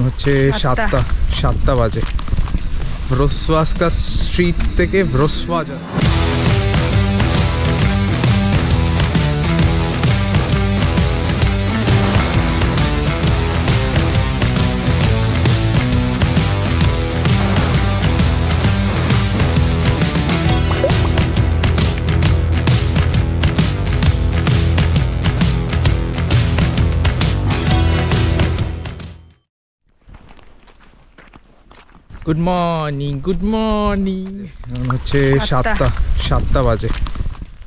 হচ্ছে 7টা বাজে। ভ্রোসওয়াস্কা স্ট্রিট থেকে ভ্রোসওয়া যা গুড মর্নিং হচ্ছে 7টা বাজে।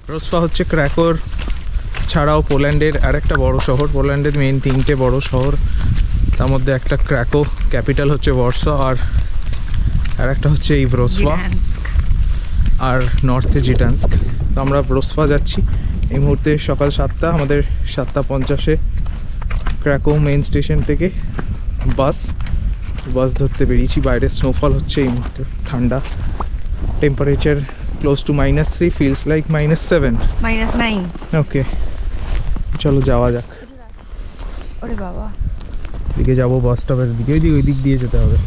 ভ্রোসওয়া হচ্ছে ক্র্যাকোর ছাড়াও পোল্যান্ডের আরেকটা বড় শহর। পোল্যান্ডের মেইন 3টে বড় শহর, তার মধ্যে একটা ক্র্যাকো, ক্যাপিটাল হচ্ছে ওয়ার্সা, আর একটা হচ্ছে এই ভ্রোসওয়া, আর নর্থে জিডান্স্ক। তো আমরা ভ্রোসওয়া যাচ্ছি এই মুহূর্তে। সকাল 7টা, আমাদের 7:50 ক্র্যাকো মেইন স্টেশন থেকে বাস ধরতে বেরিয়েছি। বাইরে স্নোফল হচ্ছে এই মুহূর্তে, ঠান্ডা, temperature close two -3, feels like -7, -9। ওকে, চলো যাওয়া যাক। ওরে বাবা, দিকে যাবো বাস স্টপের দিকে, ওই দিক দিয়ে যেতে হবে।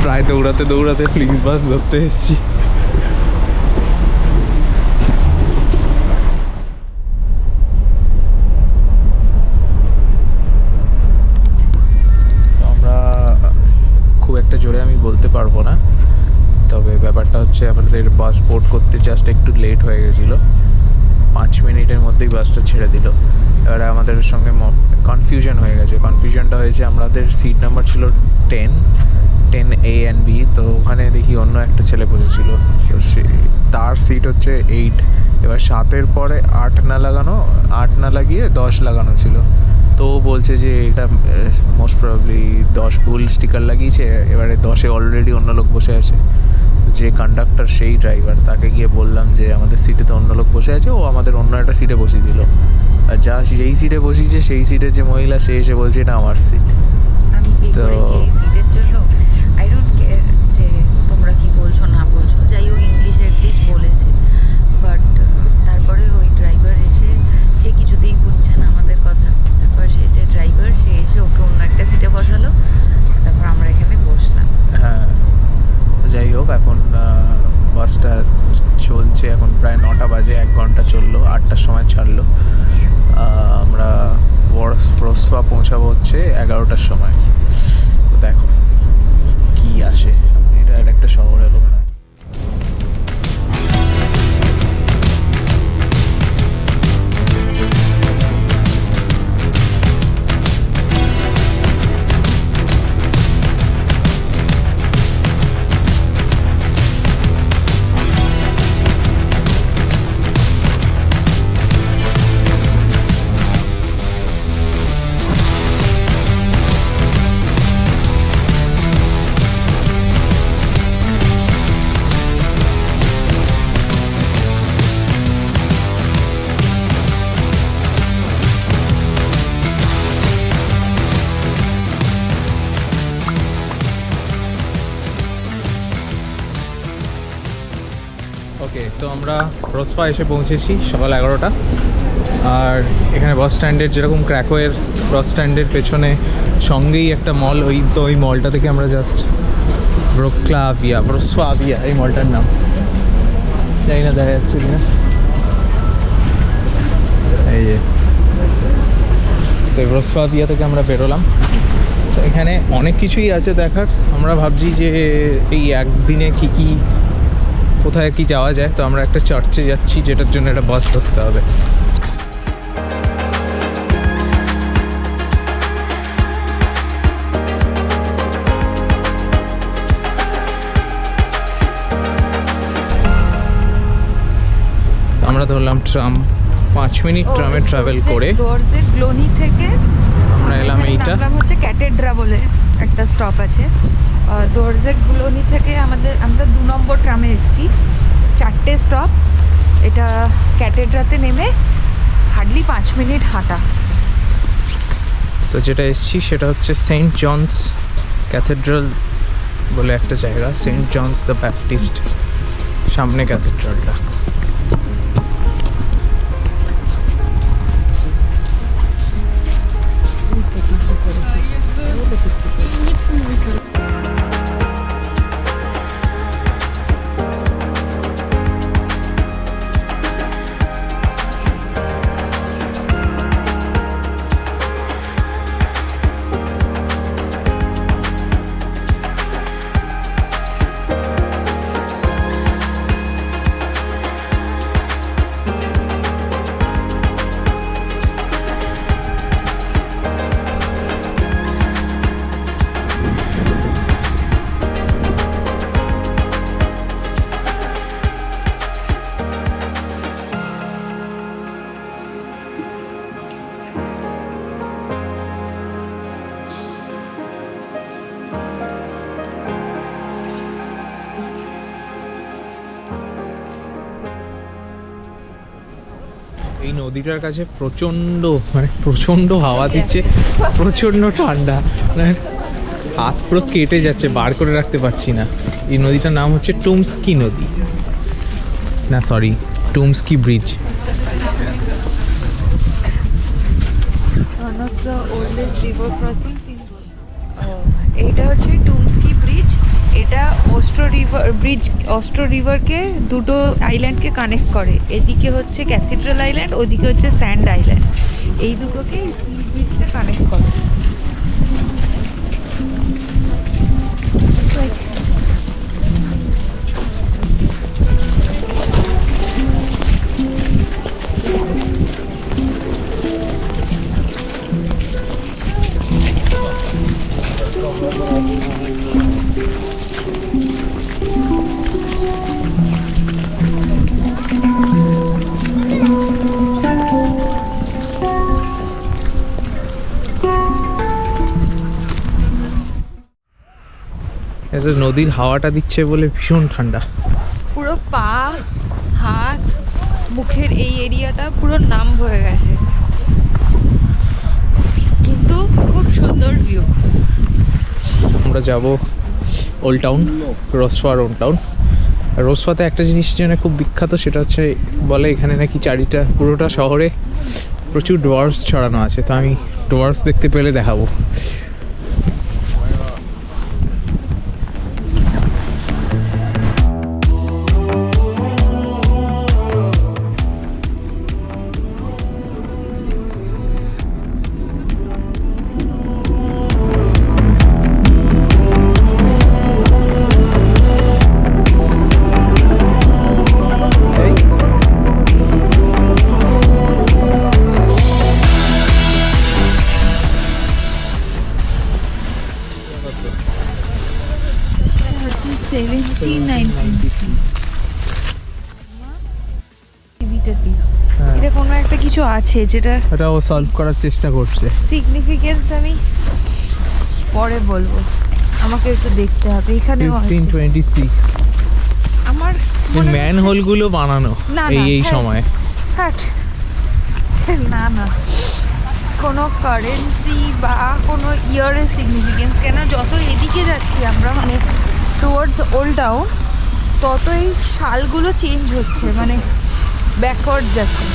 প্রায় দৌড়াতে ফ্লিক্স বাস ধরতে এসেছি। আমরা খুব একটা জোরে আমি বলতে পারবো না, তবে ব্যাপারটা হচ্ছে আমাদের বাস বোর্ড করতে জাস্ট একটু লেট হয়ে গেছিলো। 5 মিনিটের মধ্যেই বাসটা ছেড়ে দিল। এবারে আমাদের সঙ্গে কনফিউশন হয়ে গেছে। কনফিউশনটা হয়েছে, আমাদের সিট নাম্বার ছিল 10A and B, তো ওখানে দেখি অন্য একটা ছেলে বসেছিল, তো তার সিট হচ্ছে 8। এবার 7-এর পরে 8 না লাগিয়ে 10 লাগানো ছিল। তো ও বলছে যে এটা মোস্ট প্রবাবলি 10 ভুল স্টিকার লাগিয়েছে। এবারে 10-এ অলরেডি অন্য লোক বসে আছে। তো যে কন্ডাক্টর সেই ড্রাইভার, তাকে গিয়ে বললাম যে আমাদের সিটে তো অন্য লোক বসে আছে। ও আমাদের অন্য একটা সিটে বসিয়ে দিল। আর যেই সিটে বসিয়েছে সেই সিটের যে মহিলা, সে এসে বলছে এটা আমার সিট। আমি পে করেছি এই সিটের জন্য। আই ডোন্ট কেয়ার যে তোমরা কি বলছো না বলছো, যাই হোক ইংলিশে অ্যাটলিস্ট বলেছে। বাট তারপরে ওই ড্রাইভার এসে, সে কিছুতেই বুঝছে না আমাদের কথা। তারপর সে যে ড্রাইভার, সে এসে ওকে অন্য একটা সিটে বসালো। তারপর আমরা এখানে বসলাম। হ্যাঁ, যাই হোক, এখন বাসটা চলছে। এখন প্রায় 9টা বাজে, 1 ঘন্টা চললো, 8টার সময় ছাড়লো। আমরা ভ্রোসওয়া পৌঁছাবো হচ্ছে 11টার সময়। তো দেখো কি আসে, এটা একটা শহর এলো না। ওকে, তো আমরা ভ্রোসওয়া এসে পৌঁছেছি সকাল 11টা। আর এখানে বাস স্ট্যান্ডের, যেরকম ক্র্যাকোয়ের বাস স্ট্যান্ডের পেছনে সঙ্গেই একটা মল, ওই মলটা থেকে আমরা জাস্ট ভ্রোসওয়া এই মলটার নাম, জানি না দেখা যাচ্ছে কিনা। এই যে, তো ভ্রোসওয়া থেকে আমরা বেরোলাম। তো এখানে অনেক কিছুই আছে দেখার। আমরা ভাবছি যে এই একদিনে কি কোথায় কি যাওয়া যায়। তো আমরা একটা চার্চে যাচ্ছি, যেটার জন্য একটা বাস ধরতে হবে। আমরা ধরলাম ট্রাম, 5 মিনিট ট্রামে ট্রাভেল করে গ্লোনি থেকে আমরা এলাম। এইটা হচ্ছে ক্যাটেড্রা বলে একটা স্টপ আছে। গ্লোনি থেকে আমরা 2 নম্বর ট্রামে এসেছি। 4টে স্টপ, এটা ক্যাথেড্রাতে নেমে হার্ডলি 5 মিনিট হাঁটা। তো যেটা এসছি সেটা হচ্ছে সেন্ট জনস ক্যাথেড্রাল বলে একটা জায়গা, সেন্ট জনস দ্য ব্যাপটিস্ট, সামনে ক্যাথেড্রালটা। এই নদীটার কাছে প্রচন্ড হাওয়া দিচ্ছে, প্রচন্ড ঠান্ডা, মানে হাত পুরো কেটে যাচ্ছে, বার করে রাখতে পারছি না। এই নদীটার নাম হচ্ছে টুমস্কি নদী, না সরি টুমস্কি ব্রিজ। এইটা হচ্ছে টুমস্কি ব্রিজ। এটা অস্ট্রো রিভারকে দুটো আইল্যান্ডকে কানেক্ট করে। এদিকে হচ্ছে ক্যাথিড্রাল আইল্যান্ড, ওদিকে হচ্ছে স্যান্ড আইল্যান্ড। এই দুটোকে স্টিল ব্রিজটা কানেক্ট করে। নদীর হাওয়াটা দিচ্ছে বলে ভীষণ ঠান্ডা। পুরো পা, হাত, মুখের এই এরিয়াটা পুরো নাম হয়ে গেছে, কিন্তু খুব সুন্দর ভিউ। আমরা যাব ওল্ড টাউন, রোসফার ওল্ড টাউন। রোসফাতে একটা জিনিস জন্য খুব বিখ্যাত, সেটা হচ্ছে বলে এখানে নাকি পুরোটা শহরে প্রচুর ডোয়ার্স ছড়ানো আছে। তো আমি ডোয়ার্স দেখতে পেলে দেখাবো। এটা কোনো একটা কিছু আছে যেটা ও সলভ করার চেষ্টা করছে। সিগনিফিকেন্স আমি পরে বলবো, আমাকে একটু দেখতে হবে। এখানে 1526 আমার ম্যানহোল গুলো বানানো এই সময়। না কোনো কারেন্সি বা কোনো ইয়ারের সিগনিফিকেন্স, কেন যত এদিকে যাচ্ছি আমরা, মানে টুয়ার্ডস ওল্ড টাউন, তত এই শালগুলো চেঞ্জ হচ্ছে, মানে ব্যাকওয়ার্ড যাচ্ছে।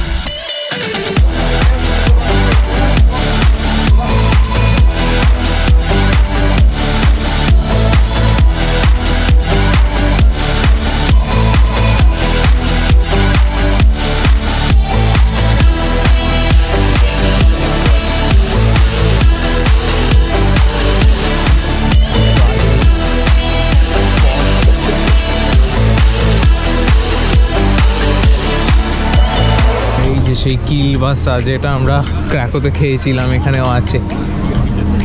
সেই কিল বাসা যেটা আমরা ক্র্যাকোতে খেয়েছিলাম, এখানেও আছে।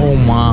ও মা,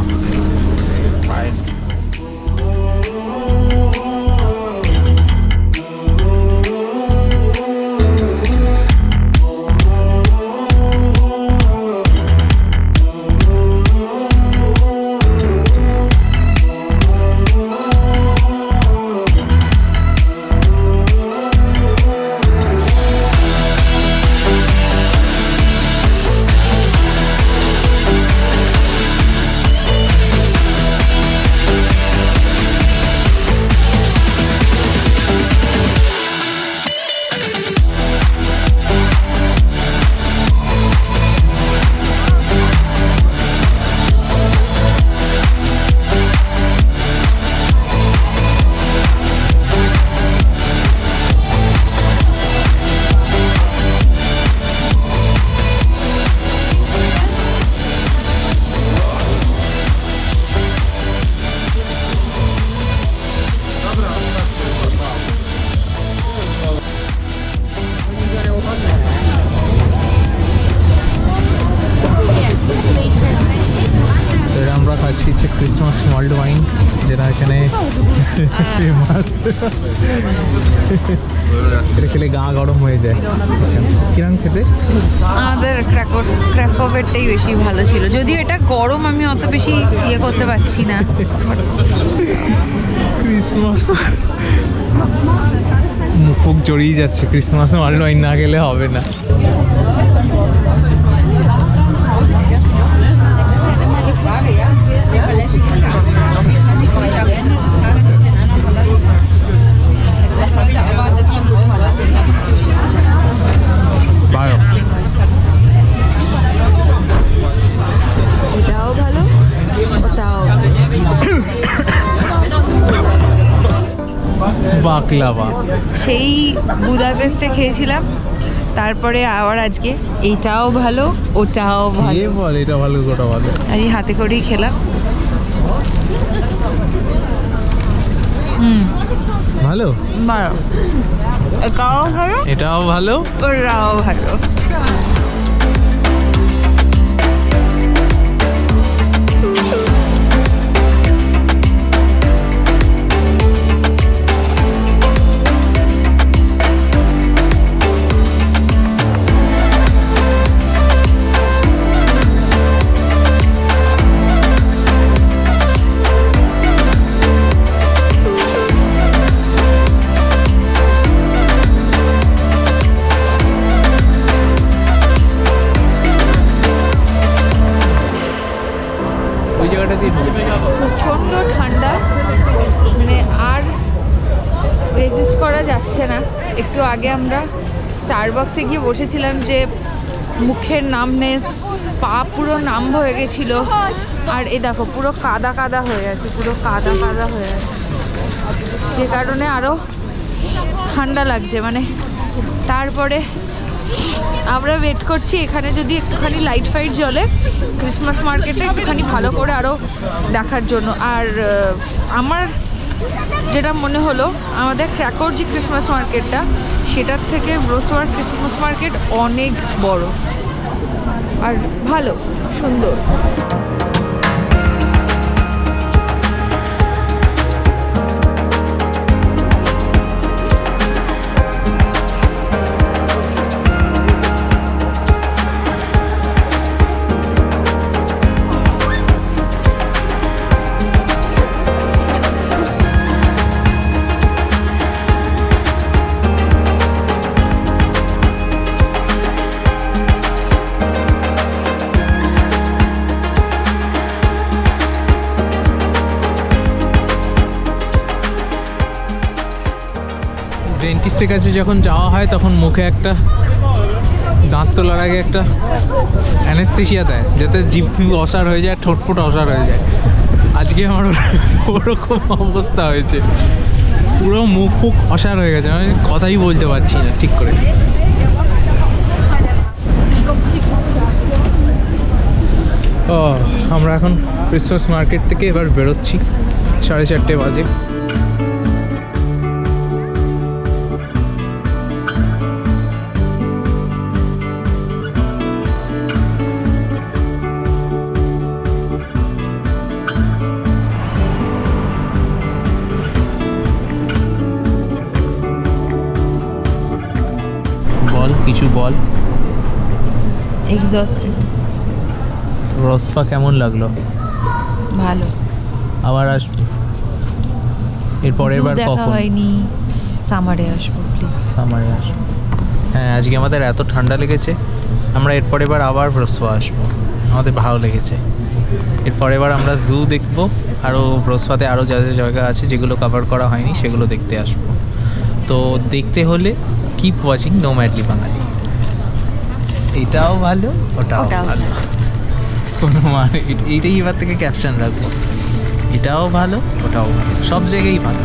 আজকে হচ্ছে ক্রিসমাস মল্ড ওয়াইন, যেটা এখানে ফেমাস। এটা খেলে গা গরম হয়ে যায়। কিরম খেতে? আমাদের ক্র্যাকোভেরটাই বেশি ভালো ছিল, যদিও এটা গরম, আমি অত বেশি ইয়ে করতে পারছি না। ক্রিসমাস মুখ জড়িয়ে যাচ্ছে, ক্রিসমাস মল্ড ওয়াইন না গেলে হবে না। এটাও ভালো, ওটাও বাকলাভা সেই বুদাপেস্টে খেয়েছিলাম, তারপরে আবার আজকে এইটাও ভালো, ওটাও ভালো। বল এটা ভালো, ওটা ভালো, আমি হাতে করেই খেলাম। ভালো ভালো, এটাও ভালো, এটাও ভালো, ওটাও ভালো। প্রচণ্ড ঠান্ডা, মানে আর রেজিস্ট করা যাচ্ছে না। একটু আগে আমরা স্টারবাক্সে গিয়ে বসেছিলাম, যে মুখের নামনেস, পা পুরো নাম হয়ে গেছিলো। আর এ দেখো পুরো কাদা কাদা হয়ে আছে, পুরো কাদা কাদা হয়ে আছে, যে কারণে আরও ঠান্ডা লাগছে। মানে তারপরে আমরা ওয়েট করছি এখানে যদি একটুখানি লাইট ফাইট জ্বলে ক্রিসমাস মার্কেটে একটুখানি ভালো করে আরও দেখার জন্য। আর আমার যেটা মনে হলো, আমাদের ক্র্যাকোর যে ক্রিসমাস মার্কেটটা, সেটার থেকে ব্রোসওয়ার ক্রিসমাস মার্কেট অনেক বড় আর ভালো, সুন্দর। ডেন্টিস্টের কাছে যখন যাওয়া হয় তখন মুখে একটা দাঁত তোলার আগে একটা অ্যানেস্থেশিয়া দেয়, যাতে জিভ ফিভ অসার হয়ে যায়, ঠোঁটফোট অসার হয়ে যায়। আজকে আমার ওরকম অবস্থা হয়েছে, পুরো মুখ ফুক অসার হয়ে গেছে, আমি কথাই বলতে পারছি না ঠিক করে। ও আমরা এখন ক্রিসমাস মার্কেট থেকে এবার বেরোচ্ছি, 4:30 বাজে। কিছু বল। এক্সস্টেড। রসপা কেমন লাগলো? ভালো। আবার আসবো এরপরে, এবার কখন? হয়নি, সামারে আসবো প্লিজ। সামারে আসবো, হ্যাঁ। আজকে আমাদের এত ঠান্ডা লেগেছে, আমরা এরপরে এবার আবার রসপা আসবো, আমাদের ভালো লেগেছে। এরপরে এবার আমরা জু দেখবো, আরও রসপাতে আরও যা যা জায়গা আছে যেগুলো কভার করা হয়নি সেগুলো দেখতে আসবো। তো দেখতে হলে কিপ ওয়াচিং নোম্যাডলি বাঙালি। এটাও ভালো, ওটাও ভালো, কোনো মানে এইটাই এবার থেকে ক্যাপশন রাখবো, এটাও ভালো, ওটাও ভালো, সব জায়গায় ভালো।